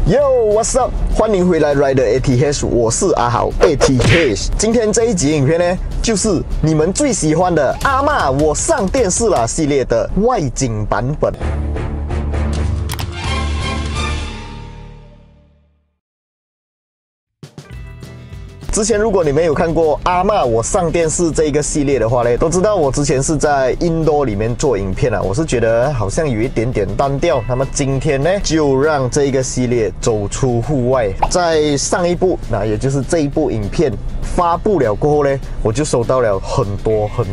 Yo, what's up？ 欢迎回来 Rider ATH， 我是阿豪 ATH。今天这一集影片呢，就是你们最喜欢的阿嬷我上电视了系列的外景版本。之前如果你们有看过阿嬷我上电视这一个系列的话呢，都知道我之前是在 Indoor 里面做影片啊，我是觉得好像有一点点单调。那么今天呢，就让这一个系列走出户外。在上一部，那也就是这一部影片发布了过后呢，我就收到了很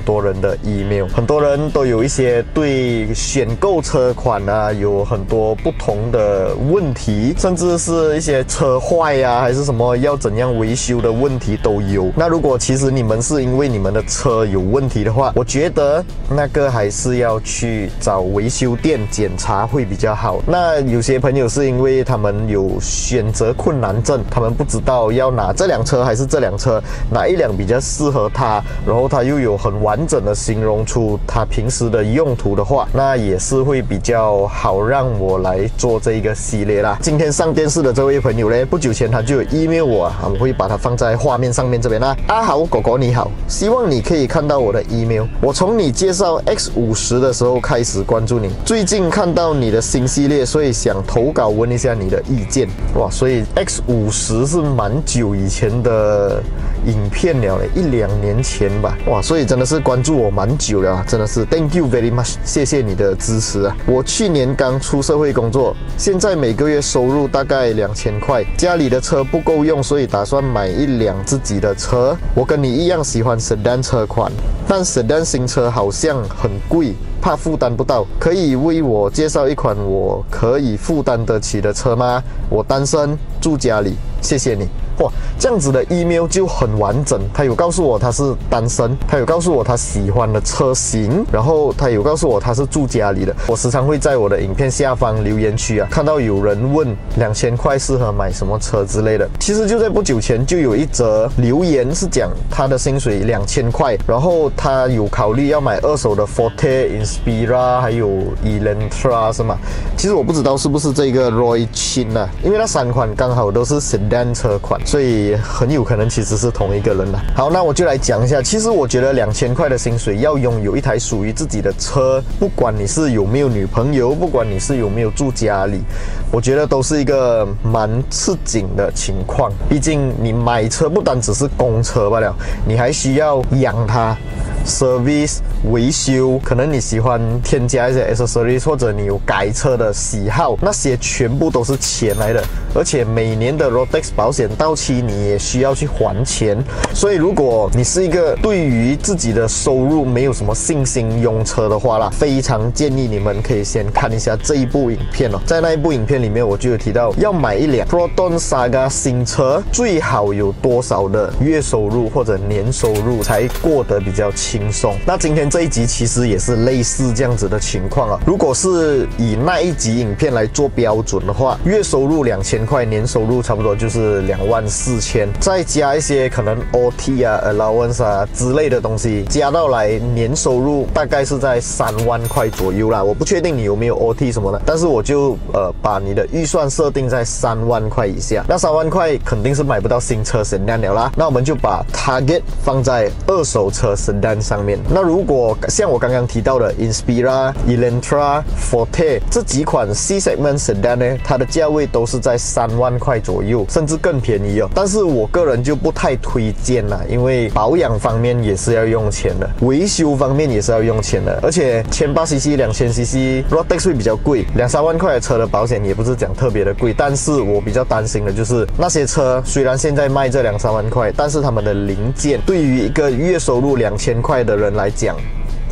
多人的 email， 很多人都有一些对选购车款啊有很多不同的问题，甚至是一些车坏啊，还是什么要怎样维修的问题都有。那如果其实你们是因为你们的车有问题的话，我觉得那个还是要去找维修店检查会比较好。那有些朋友是因为他们有选择困难症，他们不知道要拿这辆车还是这辆车，哪一辆比较适合他，然后他又有很完整的形容出他平时的用途的话，那也是会比较好让我来做这一个系列啦。今天上电视的这位朋友呢，不久前他就有 email 我啊，我会把它放在画面上面这边啦。阿豪狗狗你好，希望你可以看到我的 email。我从你介绍 X50 的时候开始关注你，最近看到你的新系列，所以想投稿问一下你的意见。哇，所以 X50 是蛮久以前的影片了嘞，1-2年前吧。哇，所以真的是关注我蛮久了，真的是 Thank you very much， 谢谢你的支持啊。我去年刚出社会工作，现在每个月收入大概2000块，家里的车不够用，所以打算买一辆自己的车。我跟你一样喜欢 Sedan 车款，但 Sedan 新车好像很贵，怕负担不到，可以为我介绍一款我可以负担得起的车吗？我单身，住家里，谢谢你。哇，这样子的 email 就很完整。他有告诉我他是单身，他有告诉我他喜欢的车型，然后他有告诉我他是住家里的。我时常会在我的影片下方留言区啊，看到有人问2000块适合买什么车之类的。其实就在不久前就有一则留言是讲他的薪水2000块，然后他有考虑要买二手的 Forte、Inspira 还有 Elantra 是吗？其实我不知道是不是这个 Roy Chin 啊，因为那3款刚好都是 Sedan 车款，所以很有可能其实是同一个人啦。好，那我就来讲一下。其实我觉得2000块的薪水要拥有一台属于自己的车，不管你是有没有女朋友，不管你是有没有住家里，我觉得都是一个蛮吃紧的情况。毕竟你买车不单只是供车罢了，你还需要养它。service 维修，可能你喜欢添加一些 accessories， 或者你有改车的喜好，那些全部都是钱来的。而且每年的 Rotex 保险到期，你也需要去还钱。所以如果你是一个对于自己的收入没有什么信心用车的话啦，非常建议你们可以先看一下这一部影片哦。在那一部影片里面，我就有提到要买一辆 Proton Saga 新车，最好有多少的月收入或者年收入才过得比较轻松。那今天这一集其实也是类似这样子的情况啊。如果是以那一集影片来做标准的话，月收入2000块，年收入差不多就是24000，再加一些可能 OT 啊、allowance 啊之类的东西，加到来年收入大概是在3万块左右啦。我不确定你有没有 OT 什么的，但是我就把你的预算设定在3万块以下。那3万块肯定是买不到新车 Sedan 了啦。那我们就把 target 放在二手车 Sedan 上面。那如果像我刚刚提到的 Inspira、Elantra、Forte 这几款 C segment Sedan 呢，它的价位都是在3万块左右，甚至更便宜哦。但是我个人就不太推荐啦，因为保养方面也是要用钱的，维修方面也是要用钱的，而且1800cc、2000cc Rotex 会比较贵，2-3万块的车的保险也不是讲特别的贵。但是我比较担心的就是那些车虽然现在卖这2-3万块，但是他们的零件对于一个月收入2000块的人来讲，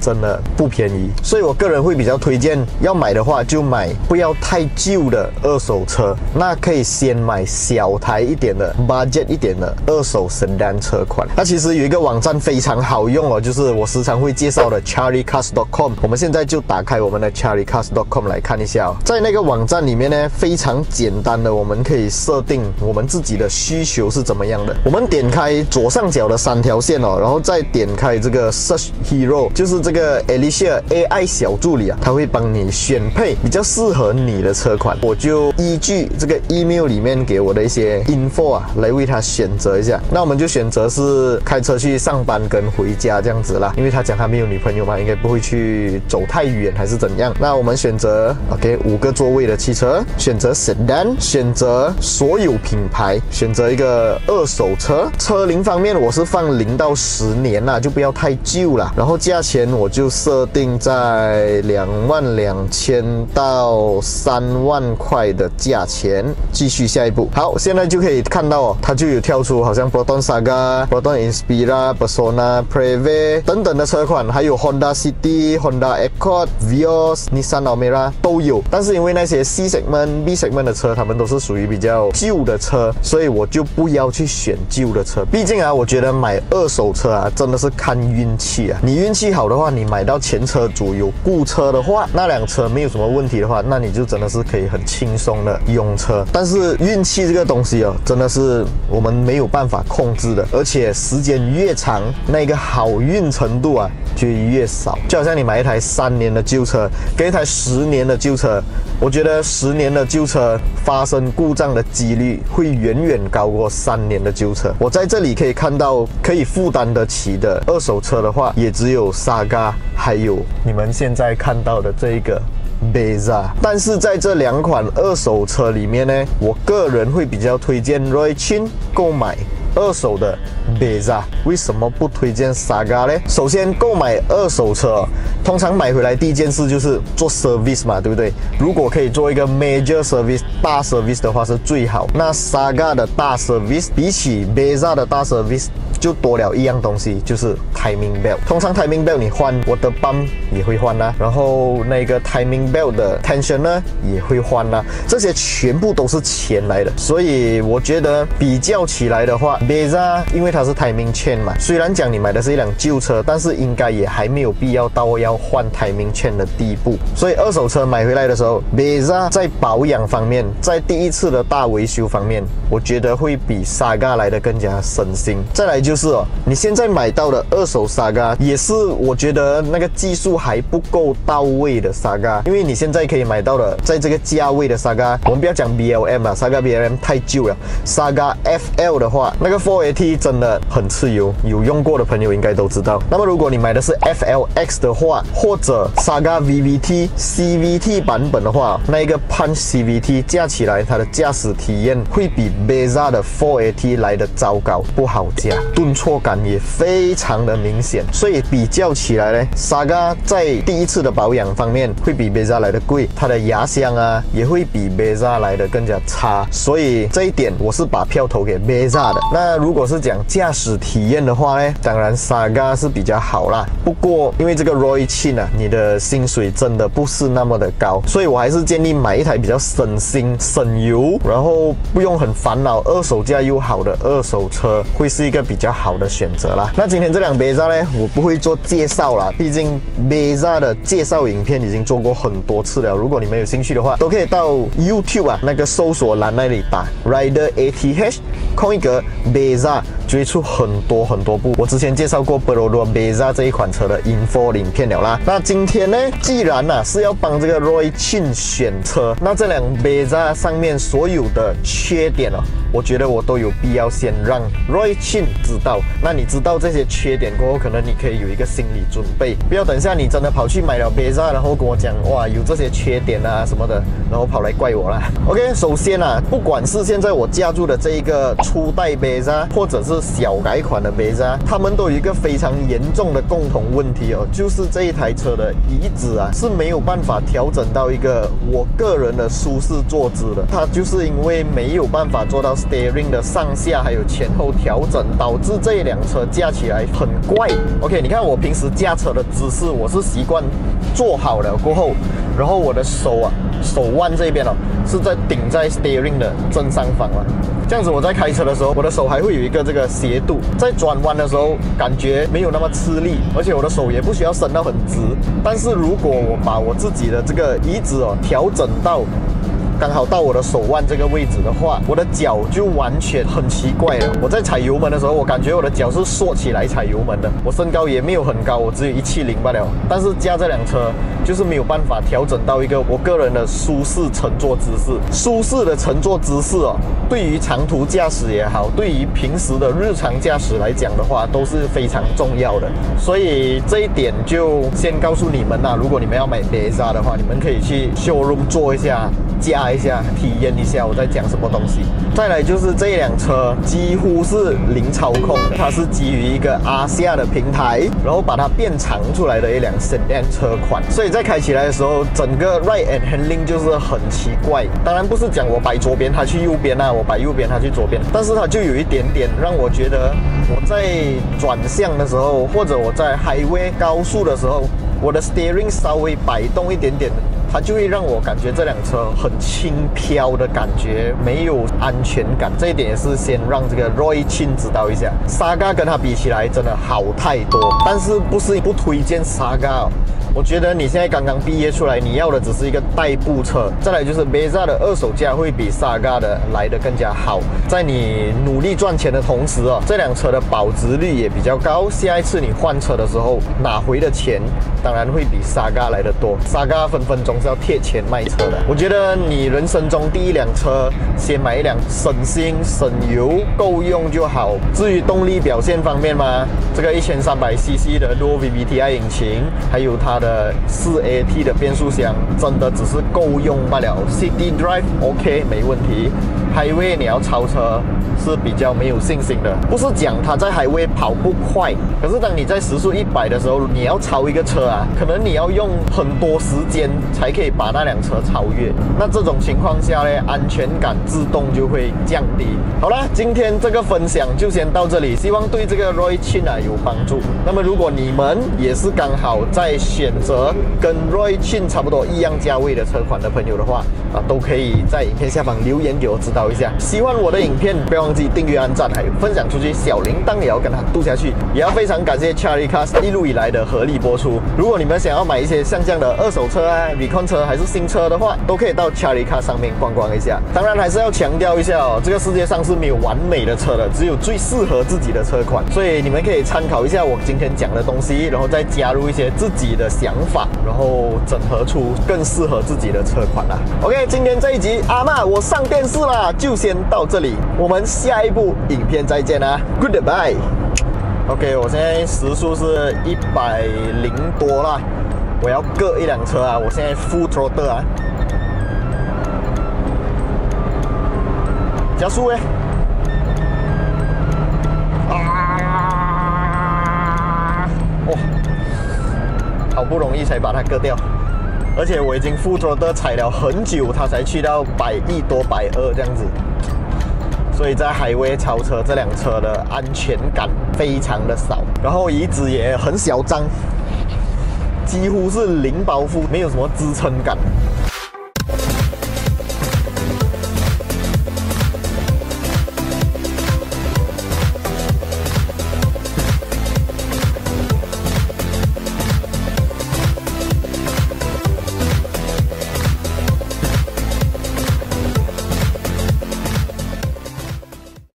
真的不便宜。所以我个人会比较推荐，要买的话就买不要太旧的二手车，那可以先买小台一点的 budget 一点的二手Sedan车款。那其实有一个网站非常好用哦，就是我时常会介绍的 ChariCars.com。 我们现在就打开我们的 ChariCars.com 来看一下哦。在那个网站里面呢，非常简单的，我们可以设定我们自己的需求是怎么样的。我们点开左上角的3条线哦，然后再点开这个 Search Hero， 就是这这个 Alicia AI 小助理啊，它会帮你选配比较适合你的车款。我就依据这个 email 里面给我的一些 info 啊，来为它选择一下。那我们就选择是开车去上班跟回家这样子啦，因为他讲他没有女朋友嘛，应该不会去走太远还是怎样。那我们选择 OK 5个座位的汽车，选择 sedan， 选择所有品牌，选择一个二手车。车龄方面我是放0到10年啦，就不要太旧啦。然后价钱我就设定在22000到3万块的价钱。继续下一步。好，现在就可以看到哦，它就有跳出好像 Proton Saga、Proton Inspira、Persona、Preve 等等的车款，还有 Honda City、Honda Accord、Vios、Nissan Almera 都有。但是因为那些 C segment、B segment 的车，他们都是属于比较旧的车，所以我就不要去选旧的车。毕竟啊，我觉得买二手车啊，真的是看运气啊。你运气好的话，你买到前车主有顾车的话，那辆车没有什么问题的话，那你就真的是可以很轻松的用车。但是运气这个东西哦，真的是我们没有办法控制的，而且时间越长，那个好运程度啊就越少。就好像你买一台3年的旧车跟一台10年的旧车，我觉得10年的旧车发生故障的几率会远远高过3年的旧车。我在这里可以看到，可以负担得起的二手车的话，也只有 Saga， 还有你们现在看到的这一个Beza。 但是在这2款二手车里面呢，我个人会比较推荐 Roy Chin 购买二手的 Beza。 为什么不推荐 Saga 呢？首先，购买二手车通常买回来第一件事就是做 service 嘛，对不对？如果可以做一个 major service 大 service 的话是最好。那 Saga 的大 service 比起 Beza 的大 service就多了一样东西，就是 timing belt。 通常 timing belt 你换，我的 bump 也会换啦，然后那个 timing belt 的 tension 呢也会换啦，这些全部都是钱来的。所以我觉得比较起来的话， Beza 因为它是 timing chain 嘛，虽然讲你买的是一辆旧车，但是应该也还没有必要到要换 timing chain 的地步。所以二手车买回来的时候， Beza 在保养方面，在第一次的大维修方面，我觉得会比 Saga 来的更加省心。再来就是哦，你现在买到的二手 Saga 也是我觉得那个技术还不够到位的 Saga， 因为你现在可以买到的，在这个价位的 Saga， 我们不要讲 BLM 了， Saga BLM 太旧了。 Saga FL 的话，那个 4AT 真的很吃油，有用过的朋友应该都知道。那么如果你买的是 FLX 的话，或者 Saga VVT、CVT 版本的话，那一个 Punch CVT 加起来，它的驾驶体验会比 Beza 的 4AT 来的糟糕，不好驾，顿挫感也非常的明显。所以比较起来呢， Saga 在第一次的保养方面会比 Beza 来的贵，它的牙箱啊也会比 Beza 来的更加差。所以这一点我是把票投给 Beza 的。那如果是讲驾驶体验的话呢，当然 Saga 是比较好啦。不过因为这个 Roy Chin 啊，你的薪水真的不是那么的高，所以我还是建议买一台比较省心省油，然后不用很烦恼，二手价又好的二手车会是一个比较好的选择啦。那今天这辆 Beza 呢，我不会做介绍啦，毕竟 Beza 的介绍影片已经做过很多次了。如果你们有兴趣的话，都可以到 YouTube 啊那个搜索栏那里打 Rider ATH 空一格 Beza， 就会出很多部我之前介绍过 Perodua Beza 这一款车的 info 影片了啦。那今天呢，既然是要帮这个 Roy Chin 选车，那这辆 Beza 上面所有的缺点我觉得我都有必要先让 Roy Chin 知道。那你知道这些缺点过后，可能你可以有一个心理准备，不要等下你真的跑去买了 Beza， 然后跟我讲哇有这些缺点啊什么的，然后跑来怪我啦。OK， 首先不管是现在我驾住的这一个初代 Beza， 或者是小改款的 Beza， 他们都有一个非常严重的共同问题就是这一台车的椅子是没有办法调整到一个我个人的舒适坐姿的。它就是因为没有办法做到 steering 的上下还有前后调整，导致这一辆车驾起来很怪。OK， 你看我平时驾车的姿势，我是习惯坐好了过后，然后我的手腕这边是在顶在 steering 的正上方了。这样子我在开车的时候，我的手还会有一个这个斜度，在转弯的时候感觉没有那么吃力，而且我的手也不需要伸到很直。但是如果我把我自己的这个椅子调整到刚好到我的手腕这个位置的话，我的脚就完全很奇怪了。我在踩油门的时候，我感觉我的脚是缩起来踩油门的。我身高也没有很高，我只有170罢了。但是驾这辆车就是没有办法调整到一个我个人的舒适乘坐姿势。舒适的乘坐姿势哦，对于长途驾驶也好，对于平时的日常驾驶来讲的话，都是非常重要的。所以这一点就先告诉你们啦，如果你们要买Beza的话，你们可以去 showroom 坐一下，驾一下，体验一下我在讲什么东西。再来就是这一辆车几乎是零操控的，它是基于一个ASIA的平台，然后把它变长出来的一辆 Sedan 车款，所以在开起来的时候，整个 ride and handling 就是很奇怪。当然不是讲我摆左边它去右边啊，我摆右边它去左边，但是它就有一点点让我觉得我在转向的时候，或者我在 highway 高速的时候，我的 steering 稍微摆动一点点，它就会让我感觉这辆车很轻飘的感觉，没有安全感。这一点也是先让这个 Roy Chin 知道一下。Saga 跟它比起来真的好太多，但是不是不推荐 Saga 哦。我觉得你现在刚刚毕业出来，你要的只是一个代步车。再来就是 Beza 的二手价会比 Saga 的来得更加好。在你努力赚钱的同时哦，这辆车的保值率也比较高。下一次你换车的时候拿回的钱，当然会比 Saga 来得多。Saga 分分钟是要贴钱卖车的。我觉得你人生中第一辆车，先买一辆省心省油够用就好。至于动力表现方面嘛，这个1300cc 的 Dual VVTi 引擎，还有它的4AT 的变速箱，真的只是够用罢了。City Drive OK 没问题。Highway 你要超车是比较没有信心的，不是讲它在 Highway 跑不快，可是当你在时速100的时候，你要超一个车啊，可能你要用很多时间才可以把那辆车超越。那这种情况下呢，安全感自动就会降低。好了，今天这个分享就先到这里，希望对这个 Roy Chin 有帮助。那么如果你们也是刚好在选择跟 Roy Chin 差不多一样价位的车款的朋友的话，都可以在影片下方留言给我知道一下。喜欢我的影片，不要忘记订阅、按赞，还有分享出去，小铃铛也要跟它度下去。也要非常感谢 Charlie Cars 一路以来的合力播出。如果你们想要买一些像这样的二手车啊、recon 车还是新车的话，都可以到 Charlie Cars 上面逛逛一下。当然还是要强调一下哦，这个世界上是没有完美的车的，只有最适合自己的车款。所以你们可以参考一下我今天讲的东西，然后再加入一些自己的想法，然后整合出更适合自己的车款啦。OK， 今天这一集阿嬷我上电视啦，就先到这里，我们下一部影片再见啦 ，Goodbye。OK， 我现在时速是100多啦，我要各一辆车啊，我现在 full throttle 啊，加速哎，哦，好不容易才把它割掉。而且我已经full throttle踩了很久，它才去到110多120这样子，所以在highway超车这辆车的安全感非常的少，然后椅子也很小张，几乎是零包覆，没有什么支撑感。